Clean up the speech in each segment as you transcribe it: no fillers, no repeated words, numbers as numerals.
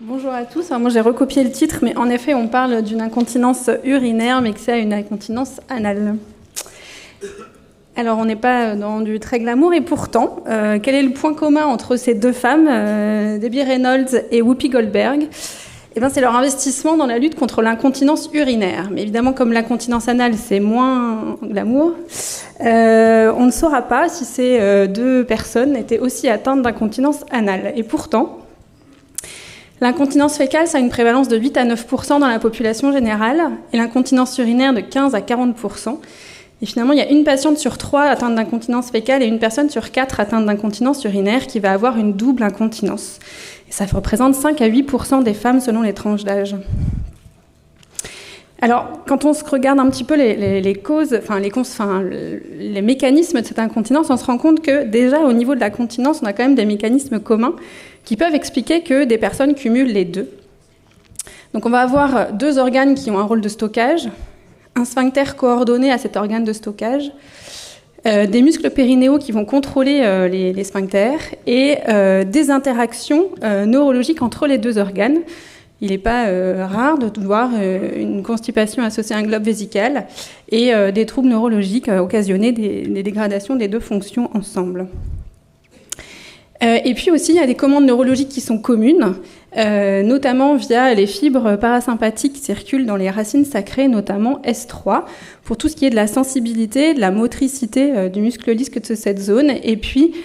Bonjour à tous. Alors moi j'ai recopié le titre, mais en effet on parle d'une incontinence urinaire, mais que c'est une incontinence anale. Alors on n'est pas dans du très glamour, et pourtant, quel est le point commun entre ces deux femmes, Debbie Reynolds et Whoopi Goldberg? Eh bien, c'est leur investissement dans la lutte contre l'incontinence urinaire. Mais évidemment, comme l'incontinence anale, c'est moins glamour, on ne saura pas si ces deux personnes étaient aussi atteintes d'incontinence anale. Et pourtant, l'incontinence fécale, ça a une prévalence de 8 à 9% dans la population générale, et l'incontinence urinaire de 15 à 40%. Et finalement, il y a une patiente sur 3 atteinte d'incontinence fécale et une personne sur 4 atteinte d'incontinence urinaire qui va avoir une double incontinence. Et ça représente 5 à 8% des femmes selon les tranches d'âge. Alors, quand on se regarde un petit peu les causes, les mécanismes de cette incontinence, on se rend compte que déjà au niveau de la continence, on a quand même des mécanismes communs qui peuvent expliquer que des personnes cumulent les deux. Donc on va avoir deux organes qui ont un rôle de stockage, un sphincter coordonné à cet organe de stockage, des muscles périnéaux qui vont contrôler les sphincters et des interactions neurologiques entre les deux organes. Il n'est pas rare de voir une constipation associée à un globe vésical et des troubles neurologiques occasionner des dégradations des deux fonctions ensemble. Et puis aussi, il y a des commandes neurologiques qui sont communes, notamment via les fibres parasympathiques qui circulent dans les racines sacrées, notamment S3, pour tout ce qui est de la sensibilité, de la motricité du muscle lisque de cette zone, et puis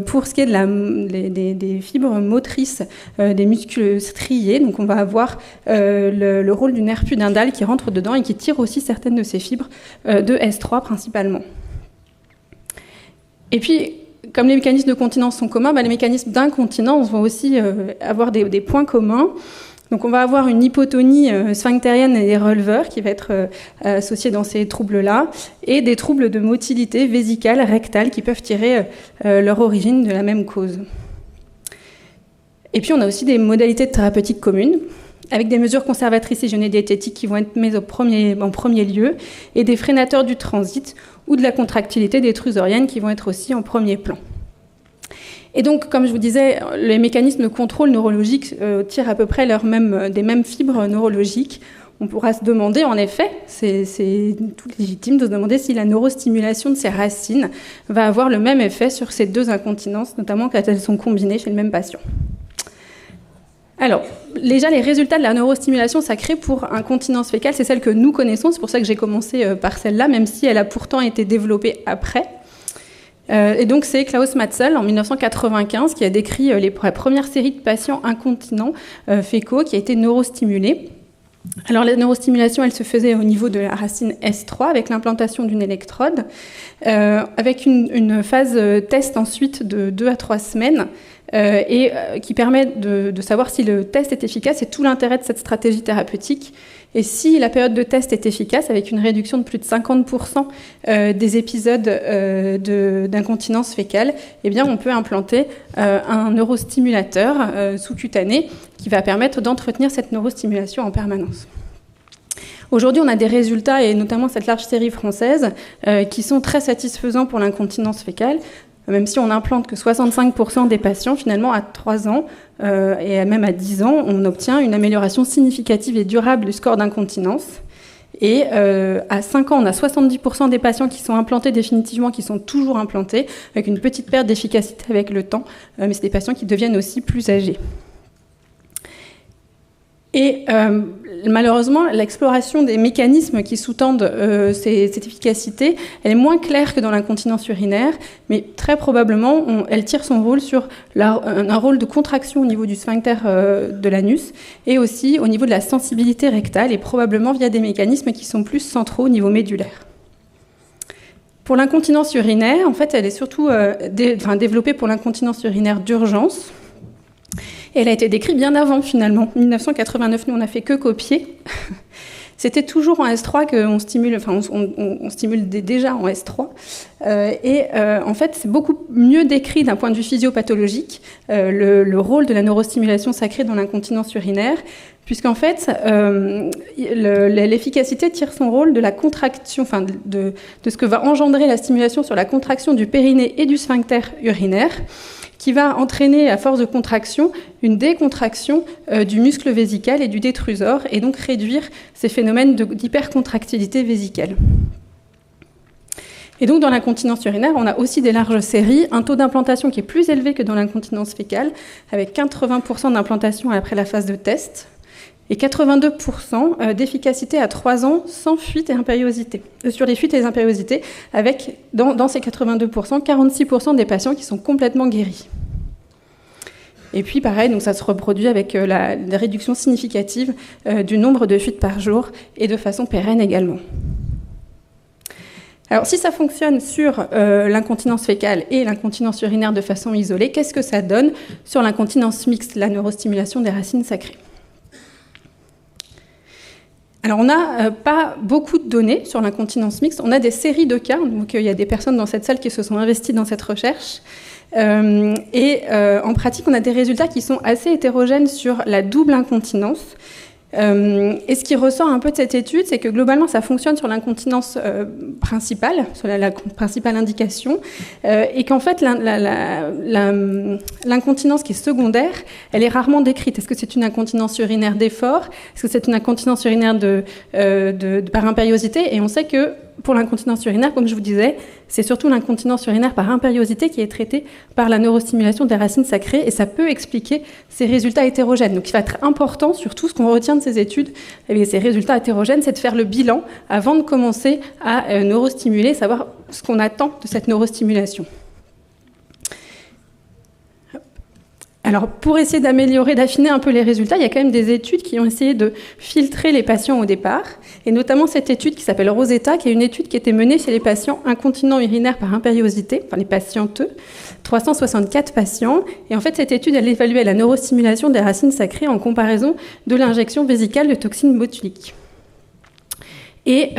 pour ce qui est de des fibres motrices des muscles striés, donc on va avoir le rôle du nerf pudendal qui rentre dedans et qui tire aussi certaines de ces fibres de S3 principalement. Et puis, comme les mécanismes de continence sont communs, les mécanismes d'incontinence vont aussi avoir des points communs. Donc on va avoir une hypotonie sphinctérienne et des releveurs qui va être associée dans ces troubles-là, et des troubles de motilité vésicale, rectale, qui peuvent tirer leur origine de la même cause. Et puis on a aussi des modalités thérapeutiques communes, avec des mesures conservatrices hygiéno-diététiques qui vont être mises en premier lieu, et des freinateurs du transit, ou de la contractilité des trusoriennes qui vont être aussi en premier plan. Et donc, comme je vous disais, les mécanismes de contrôle neurologique tirent à peu près des mêmes fibres neurologiques. On pourra se demander, en effet, c'est tout légitime de se demander si la neurostimulation de ces racines va avoir le même effet sur ces deux incontinences, notamment quand elles sont combinées chez le même patient. Alors, déjà, les résultats de la neurostimulation sacrée pour incontinence fécale, c'est celle que nous connaissons. C'est pour ça que j'ai commencé par celle-là, même si elle a pourtant été développée après. Et donc, c'est Klaus Matsell, en 1995, qui a décrit la première série de patients incontinents fécaux qui a été neurostimulée. Alors, la neurostimulation, elle se faisait au niveau de la racine S3, avec l'implantation d'une électrode, avec une phase test ensuite de 2 à 3 semaines, et qui permet de savoir si le test est efficace, et tout l'intérêt de cette stratégie thérapeutique. Et si la période de test est efficace, avec une réduction de plus de 50% des épisodes d'incontinence fécale, eh bien, on peut implanter un neurostimulateur sous-cutané qui va permettre d'entretenir cette neurostimulation en permanence. Aujourd'hui, on a des résultats, et notamment cette large série française, qui sont très satisfaisants pour l'incontinence fécale, même si on implante que 65% des patients, finalement, à 3 ans et même à 10 ans, on obtient une amélioration significative et durable du score d'incontinence. Et à 5 ans, on a 70% des patients qui sont implantés définitivement, qui sont toujours implantés, avec une petite perte d'efficacité avec le temps, mais c'est des patients qui deviennent aussi plus âgés. Et malheureusement, l'exploration des mécanismes qui sous-tendent cette efficacité, elle est moins claire que dans l'incontinence urinaire, mais très probablement, elle tire son rôle sur un rôle de contraction au niveau du sphincter de l'anus, et aussi au niveau de la sensibilité rectale, et probablement via des mécanismes qui sont plus centraux au niveau médulaire. Pour l'incontinence urinaire, en fait, elle est surtout développée pour l'incontinence urinaire d'urgence. Et elle a été décrite bien avant, finalement. En 1989, nous, on n'a fait que copier. C'était toujours en S3 qu'on stimule, on stimule déjà en S3. En fait, c'est beaucoup mieux décrit d'un point de vue physiopathologique, le rôle de la neurostimulation sacrée dans l'incontinence urinaire, puisqu'en fait, l'efficacité tire son rôle de la contraction, de ce que va engendrer la stimulation sur la contraction du périnée et du sphincter urinaire, qui va entraîner, à force de contraction, une décontraction du muscle vésical et du détrusor, et donc réduire ces phénomènes d'hypercontractilité vésicale. Et donc, dans l'incontinence urinaire, on a aussi des larges séries, un taux d'implantation qui est plus élevé que dans l'incontinence fécale, avec 80% d'implantation après la phase de test, et 82% d'efficacité à 3 ans sans fuite et impériosité. Sur les fuites et les impériosités, avec, dans ces 82%, 46% des patients qui sont complètement guéris. Et puis, pareil, donc ça se reproduit avec la réduction significative du nombre de fuites par jour, et de façon pérenne également. Alors, si ça fonctionne sur l'incontinence fécale et l'incontinence urinaire de façon isolée, qu'est-ce que ça donne sur l'incontinence mixte, la neurostimulation des racines sacrées? Alors, on n'a pas beaucoup de données sur l'incontinence mixte. On a des séries de cas, donc il y a des personnes dans cette salle qui se sont investies dans cette recherche. En pratique, on a des résultats qui sont assez hétérogènes sur la double incontinence. Et ce qui ressort un peu de cette étude, c'est que globalement, ça fonctionne sur l'incontinence principale, sur la principale indication, et qu'en fait, l'incontinence qui est secondaire, elle est rarement décrite. Est-ce que c'est une incontinence urinaire d'effort? Est-ce que c'est une incontinence urinaire par impériosité? Et on sait que pour l'incontinence urinaire, comme je vous disais, c'est surtout l'incontinence urinaire par impériosité qui est traitée par la neurostimulation des racines sacrées, et ça peut expliquer ces résultats hétérogènes. Donc il va être important, surtout ce qu'on retient de ces études, et ces résultats hétérogènes, c'est de faire le bilan avant de commencer à neurostimuler, savoir ce qu'on attend de cette neurostimulation. Alors, pour essayer d'améliorer, d'affiner un peu les résultats, il y a quand même des études qui ont essayé de filtrer les patients au départ, et notamment cette étude qui s'appelle Rosetta, qui est une étude qui a été menée chez les patients incontinents urinaires par impériosité, enfin les patienteux, 364 patients, et en fait cette étude, elle évaluait la neurostimulation des racines sacrées en comparaison de l'injection vésicale de toxines botuliques. Et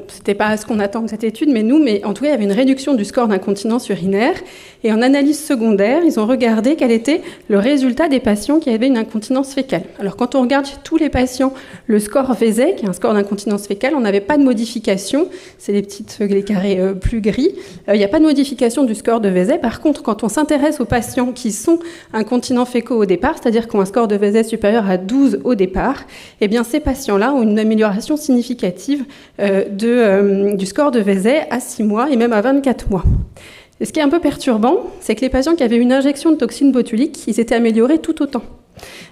c'était pas ce qu'on attend de cette étude, mais en tout cas, il y avait une réduction du score d'incontinence urinaire. Et en analyse secondaire, ils ont regardé quel était le résultat des patients qui avaient une incontinence fécale. Alors, quand on regarde chez tous les patients le score VESE, qui est un score d'incontinence fécale, on n'avait pas de modification. C'est les carrés plus gris. Il n'y a pas de modification du score de VESE. Par contre, quand on s'intéresse aux patients qui sont incontinents fécaux au départ, c'est-à-dire qui ont un score de VESE supérieur à 12 au départ, eh bien, ces patients-là ont une amélioration significative du score de VESE à 6 mois et même à 24 mois. Et ce qui est un peu perturbant, c'est que les patients qui avaient une injection de toxine botulique, ils étaient améliorés tout autant.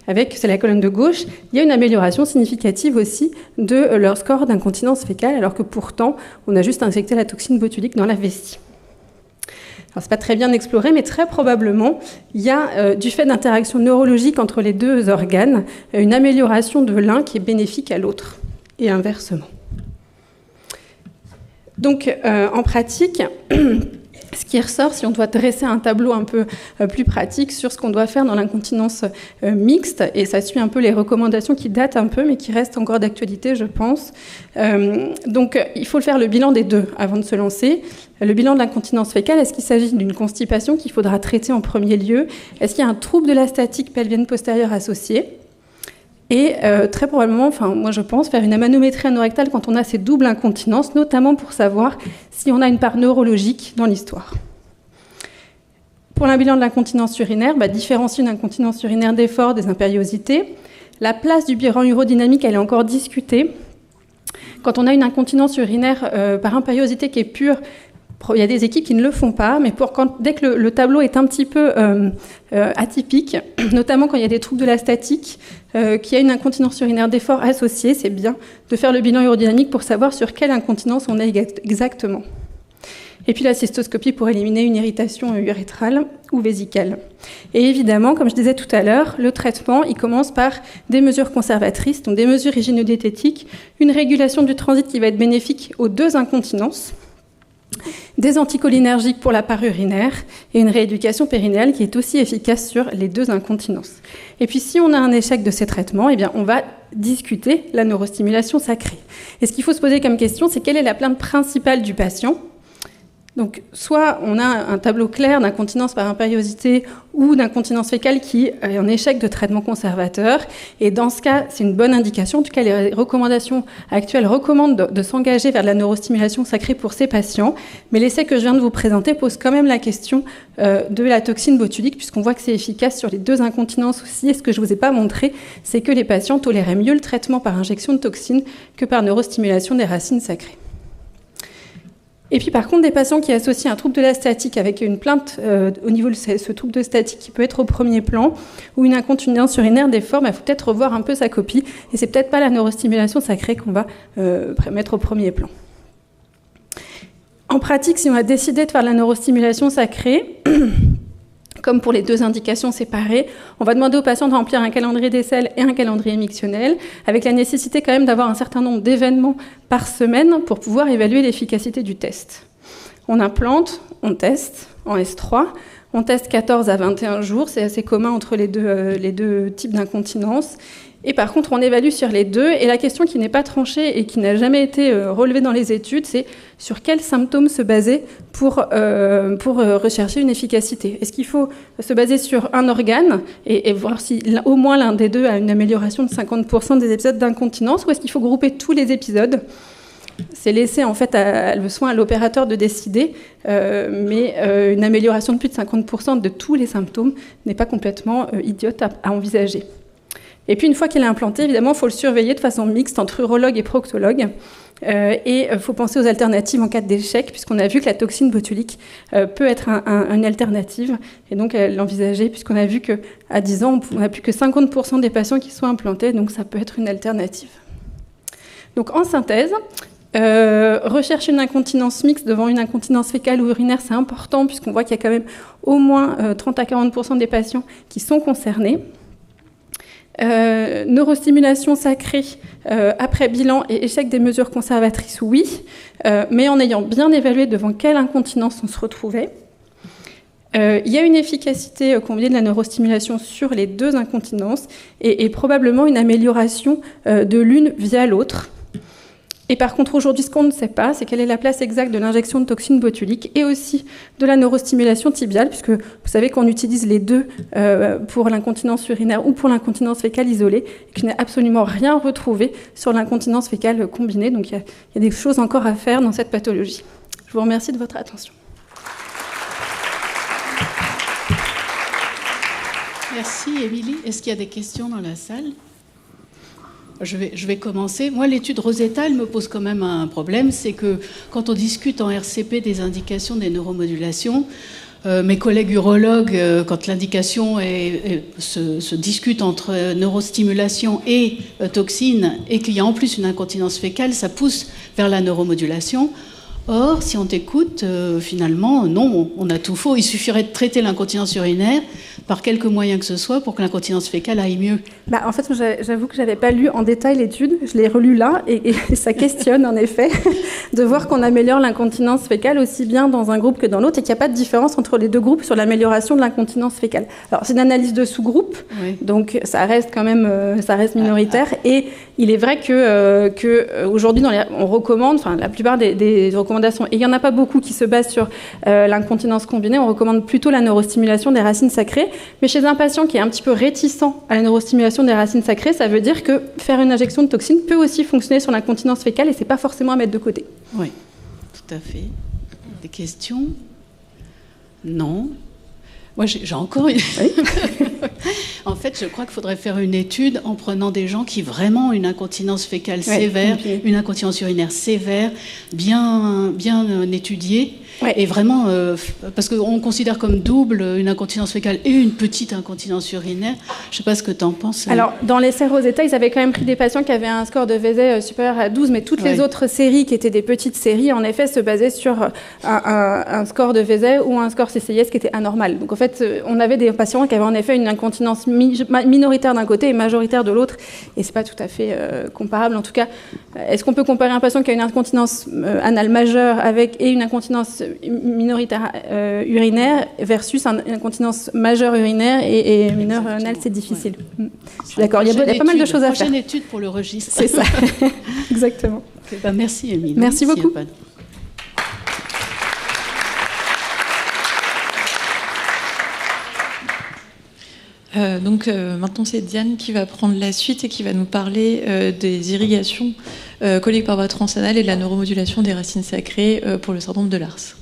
C'est la colonne de gauche, il y a une amélioration significative aussi de leur score d'incontinence fécale, alors que pourtant, on a juste injecté la toxine botulique dans la vessie. Alors, c'est pas très bien exploré, mais très probablement, il y a, du fait d'interactions neurologiques entre les deux organes, une amélioration de l'un qui est bénéfique à l'autre, et inversement. Donc, en pratique, ce qui ressort, si on doit dresser un tableau un peu plus pratique sur ce qu'on doit faire dans l'incontinence mixte, et ça suit un peu les recommandations qui datent un peu, mais qui restent encore d'actualité, je pense. Donc, il faut faire le bilan des deux avant de se lancer. Le bilan de l'incontinence fécale, est-ce qu'il s'agit d'une constipation qu'il faudra traiter en premier lieu? Est-ce qu'il y a un trouble de la statique pelvienne postérieure associé? Et très probablement, moi je pense, faire une amanométrie anorectale quand on a ces doubles incontinences, notamment pour savoir si on a une part neurologique dans l'histoire. Pour un bilan de l'incontinence urinaire, différencier une incontinence urinaire d'effort des impériosités. La place du bilan urodynamique, elle est encore discutée. Quand on a une incontinence urinaire par impériosité qui est pure, il y a des équipes qui ne le font pas, mais dès que le tableau est un petit peu atypique, notamment quand il y a des troubles de la statique, qu'il y a une incontinence urinaire d'effort associée, c'est bien de faire le bilan urodynamique pour savoir sur quelle incontinence on est exactement. Et puis la cystoscopie pour éliminer une irritation urétrale ou vésicale. Et évidemment, comme je disais tout à l'heure, le traitement, il commence par des mesures conservatrices, donc des mesures hygiénodiététiques, une régulation du transit qui va être bénéfique aux deux incontinences, des anticholinergiques pour la part urinaire et une rééducation périnéale qui est aussi efficace sur les deux incontinences. Et puis si on a un échec de ces traitements, eh bien, on va discuter la neurostimulation sacrée. Et ce qu'il faut se poser comme question, c'est quelle est la plainte principale du patient? Donc, soit on a un tableau clair d'incontinence par impériosité ou d'incontinence fécale qui est en échec de traitement conservateur. Et dans ce cas, c'est une bonne indication. En tout cas, les recommandations actuelles recommandent de s'engager vers de la neurostimulation sacrée pour ces patients. Mais l'essai que je viens de vous présenter pose quand même la question de la toxine botulique, puisqu'on voit que c'est efficace sur les 2 incontinences aussi. Et ce que je ne vous ai pas montré, c'est que les patients toléraient mieux le traitement par injection de toxine que par neurostimulation des racines sacrées. Et puis par contre, des patients qui associent un trouble de la statique avec une plainte au niveau de ce trouble de statique qui peut être au premier plan, ou une incontinence urinaire déforme, il faut peut-être revoir un peu sa copie, et c'est peut-être pas la neurostimulation sacrée qu'on va mettre au premier plan. En pratique, si on a décidé de faire de la neurostimulation sacrée, comme pour les 2 indications séparées, on va demander aux patients de remplir un calendrier d'aisselle et un calendrier mictionnel, avec la nécessité quand même d'avoir un certain nombre d'événements par semaine pour pouvoir évaluer l'efficacité du test. On implante, on teste en S3, on teste 14 à 21 jours, c'est assez commun entre les deux types d'incontinence. Et par contre, on évalue sur les 2. Et la question qui n'est pas tranchée et qui n'a jamais été relevée dans les études, c'est sur quels symptômes se baser pour rechercher une efficacité. Est-ce qu'il faut se baser sur un organe et voir si au moins l'un des 2 a une amélioration de 50% des épisodes d'incontinence, ou est-ce qu'il faut grouper tous les épisodes ? C'est laisser en fait le soin à l'opérateur de décider, mais une amélioration de plus de 50% de tous les symptômes n'est pas complètement idiote à envisager. Et puis, une fois qu'il est implanté, évidemment, il faut le surveiller de façon mixte entre urologue et proctologue. Et il faut penser aux alternatives en cas d'échec, puisqu'on a vu que la toxine botulique peut être une alternative. Et donc, l'envisager, puisqu'on a vu qu'à 10 ans, on n'a plus que 50% des patients qui sont implantés. Donc, ça peut être une alternative. Donc, en synthèse, rechercher une incontinence mixte devant une incontinence fécale ou urinaire, c'est important, puisqu'on voit qu'il y a quand même au moins 30 à 40% des patients qui sont concernés. Neurostimulation sacrée après bilan et échec des mesures conservatrices, oui, mais en ayant bien évalué devant quelle incontinence on se retrouvait. Il y a une efficacité combinée de la neurostimulation sur les 2 incontinences et probablement une amélioration de l'une via l'autre. Et par contre, aujourd'hui, ce qu'on ne sait pas, c'est quelle est la place exacte de l'injection de toxine botulique et aussi de la neurostimulation tibiale, puisque vous savez qu'on utilise les 2 pour l'incontinence urinaire ou pour l'incontinence fécale isolée, et qu'il n'y a absolument rien retrouvé sur l'incontinence fécale combinée. Donc il y a des choses encore à faire dans cette pathologie. Je vous remercie de votre attention. Merci, Émilie. Est-ce qu'il y a des questions dans la salle ? Je vais commencer. Moi, l'étude Rosetta, elle me pose quand même un problème, c'est que quand on discute en RCP des indications des neuromodulations, mes collègues urologues, quand l'indication se discute entre neurostimulation et toxine, et qu'il y a en plus une incontinence fécale, ça pousse vers la neuromodulation. Or, si on t'écoute, finalement, non, on a tout faux. Il suffirait de traiter l'incontinence urinaire par quelque moyen que ce soit pour que l'incontinence fécale aille mieux. En fait, j'avoue que je n'avais pas lu en détail l'étude. Je l'ai relue là et ça questionne en effet de voir qu'on améliore l'incontinence fécale aussi bien dans un groupe que dans l'autre et qu'il n'y a pas de différence entre les 2 groupes sur l'amélioration de l'incontinence fécale. Alors, c'est une analyse de sous-groupe, oui. Donc ça reste quand même minoritaire. Et il est vrai qu'aujourd'hui, on recommande, enfin la plupart des recommandations, et il n'y en a pas beaucoup qui se basent sur l'incontinence combinée, on recommande plutôt la neurostimulation des racines sacrées. Mais chez un patient qui est un petit peu réticent à la neurostimulation des racines sacrées, ça veut dire que faire une injection de toxine peut aussi fonctionner sur l'incontinence fécale et c'est pas forcément à mettre de côté. Oui, tout à fait. Des questions ? Non. Moi, j'ai encore une... Oui. En fait, je crois qu'il faudrait faire une étude en prenant des gens qui vraiment ont une incontinence fécale sévère, une incontinence urinaire sévère, bien étudiée. Ouais. Et vraiment, parce qu'on considère comme double une incontinence fécale et une petite incontinence urinaire. Je ne sais pas ce que tu en penses. Alors, dans l'essai Rosetta, ils avaient quand même pris des patients qui avaient un score de Vézet supérieur à 12, mais toutes les autres séries qui étaient des petites séries, en effet, se basaient sur un score de Vézet ou un score CCIS qui était anormal. Donc, en fait, on avait des patients qui avaient en effet une incontinence minoritaire d'un côté et majoritaire de l'autre, et c'est pas tout à fait comparable. En tout cas, est-ce qu'on peut comparer un patient qui a une incontinence anale majeure et une incontinence minoritaire urinaire versus une incontinence majeure urinaire et mineure anale, c'est difficile. Je suis d'accord, il y a pas mal de choses à faire. Prochaine étude pour le registre. C'est ça, exactement. Okay, merci Émilie. Merci beaucoup. Maintenant, c'est Diane qui va prendre la suite et qui va nous parler des irrigations coliques par voie transanale et de la neuromodulation des racines sacrées pour le syndrome de Lars.